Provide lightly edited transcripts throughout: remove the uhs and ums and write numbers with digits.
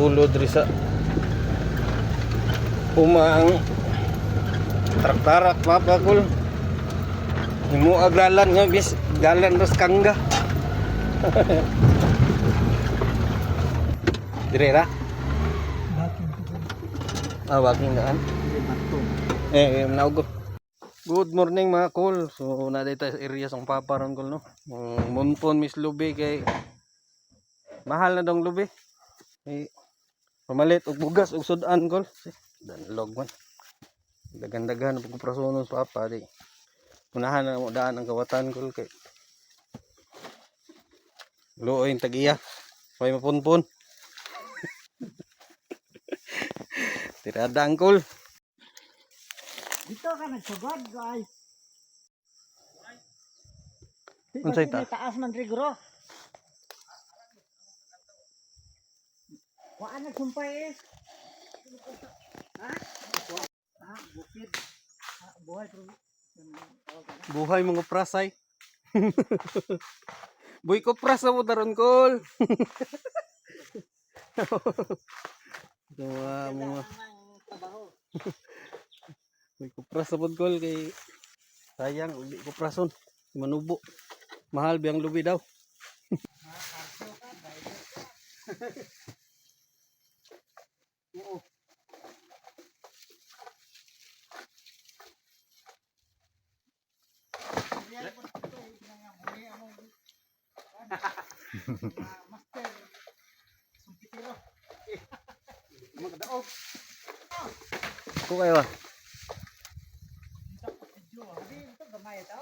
sulod diri sa umang tarak-tarak mapakul. Himo aglalan nga bis dalan ras kangga. Dire ra. Walking daan. Naugod. Good morning mga kol. So na dito sa area sang paparon kol no. Munpon mis lubi kay mahal na dong lubi. Ay pamalit og bugas og sudan kol. Danlog man. Dagan-dagan pag prasonon sa papa di. Unahan na mo daan ang kawatan kol kay luoy tagiya. May mapunpon. Tirada ang kol. Dito ka nagsugod, guys. Unsay ta? Taas man rigro. Waan nagsumpay eh. Ha? Bukid. Buhay pero Buhay mga prasay. Buhay ko prasa mo daron kol. Gawa mga trabaho. buhay ko prasa pod kol kay sayang uli ko prason manubo. Mahal biyang lubi daw. Oo. Master. Sumpitiro. Magdaog. Ko kayo. Ito gamay ito.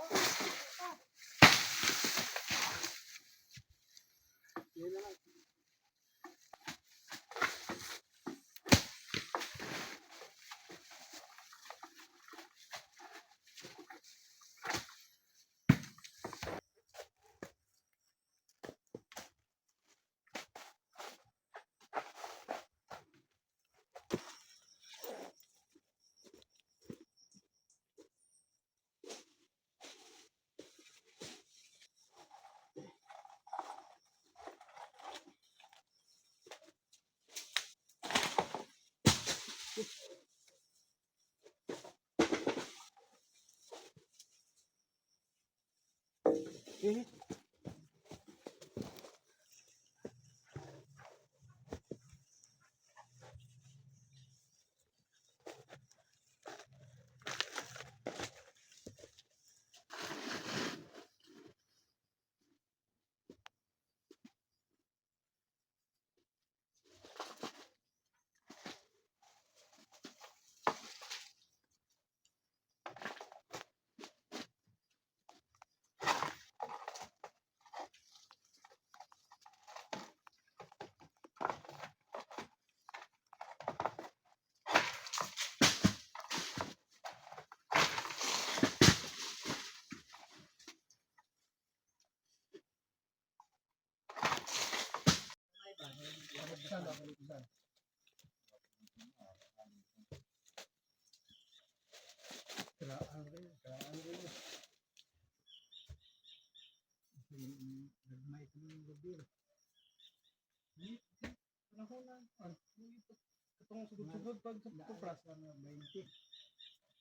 Katong sugod-sugod pag sa pras 20.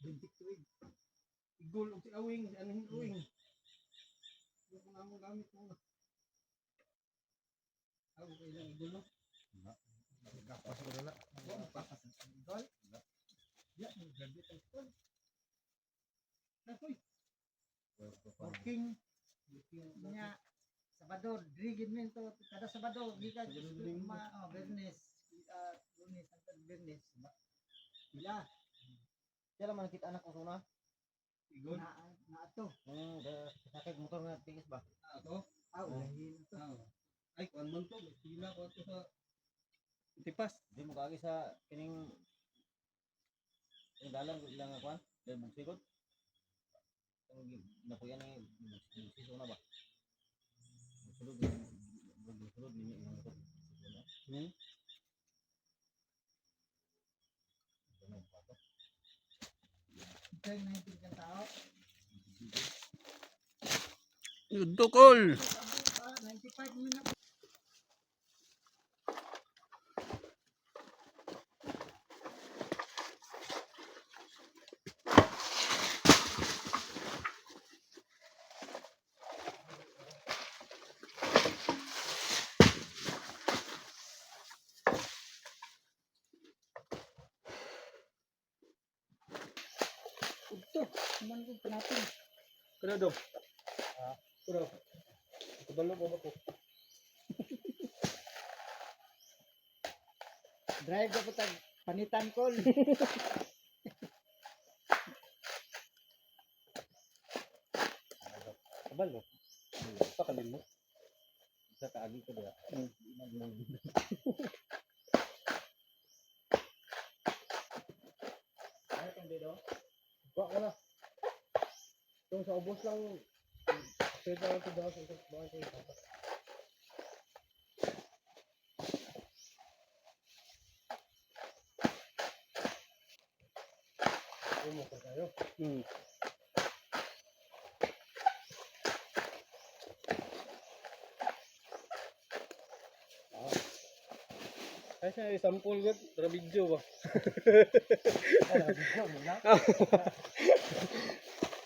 20 tuig. Igol og si awing, si anong awing. Yung mga among gamit mo. Ako kay lang igol no. Kapas ko dala. Pakas ang igol. Ya, graduate ang school. Nakoy. Working Nya Sabado, drigid men to kada Sabado gikan business. Lunes hangtod Biyernes. Ila. Kaya man kita anak ko suna. igol. Na ato. Sakit motor na tingis ba? Ako. Lahin to. Ay kuan man to, pila ko ato sa tipas. Di mo kaagi sa kining dalan ko ilang kuan, dahil bugsikot. Ang napuyan ni bugsikot na ba? Sulod ni yung motor. Kaya na yung pinkan tao. Dukol. 95 minutes. to. Naman ko panatin. Kada daw. Kada. Kabalo pa ba ko? Drive ka po tag panitan ko. Kabalo. Sa kalin mo. Sa kaagi ko diya. Ano kang dedo? Wala. Yung sa ubos lang. Pwede lang ito daw sa bahay ko. Hmm. Ay siya sample gud, ra video ba?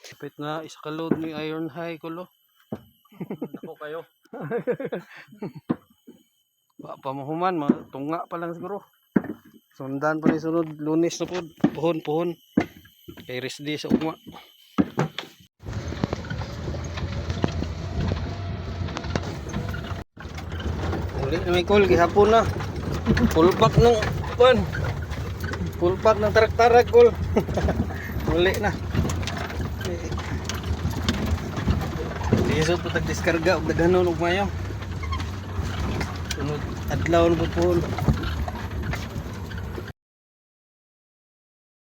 Kapit na isa ka load ni Iron High kulo. Ako kayo. Wa pa mahuman, tunga pa lang siguro. Sundan pa ni sunod Lunes na pod, puhon. Kay rest day sa ugma. Uli na may call, gihapon na. Full pack ng pan. Full pack ng tarak-tarak call. Uli na. Lisod po tag-diskarga og daghanon og mayo. Sunod adlaw na po.